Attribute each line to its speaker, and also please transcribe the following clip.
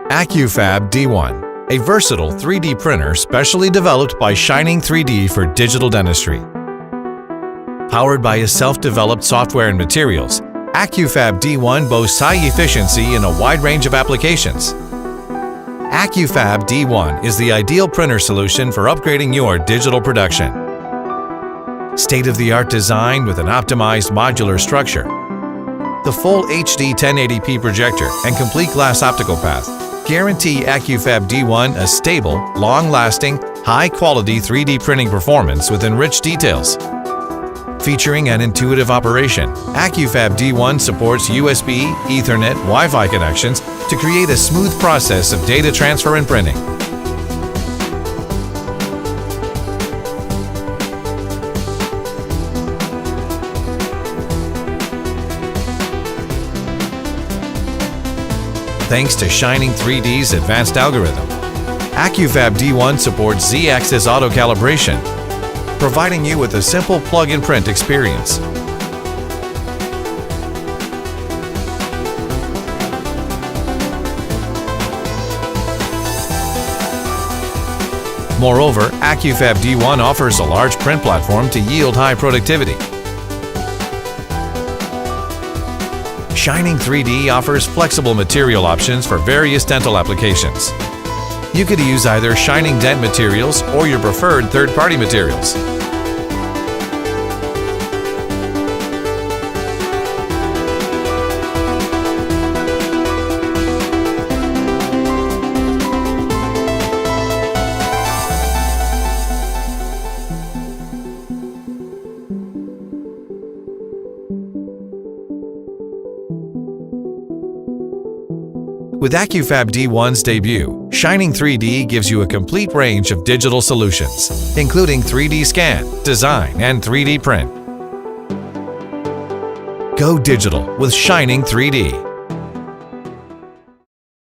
Speaker 1: AccuFab-D1, a versatile 3D printer specially developed by Shining 3D for digital dentistry. Powered by a self-developed software and materials, AccuFab-D1 boasts high efficiency in a wide range of applications. AccuFab-D1 is the ideal printer solution for upgrading your digital production. State-of-the-art design with an optimized modular structure, the full HD 1080p projector and complete glass optical path guarantee AccuFab-D1 a stable, long-lasting, high-quality 3D printing performance with enriched details. Featuring an intuitive operation, AccuFab-D1 supports USB, Ethernet, Wi-Fi connections to create a smooth process of data transfer and printing. Thanks to Shining 3D's advanced algorithm, AccuFab-D1 supports Z-axis auto-calibration, providing you with a simple plug-and-print experience. Moreover, AccuFab-D1 offers a large print platform to yield high productivity. Shining 3D offers flexible material options for various dental applications. You could use either Shining Dent materials or your preferred third-party materials. With AccuFab-D1's debut, Shining 3D gives you a complete range of digital solutions, including 3D scan, design, and 3D print. Go digital with Shining 3D.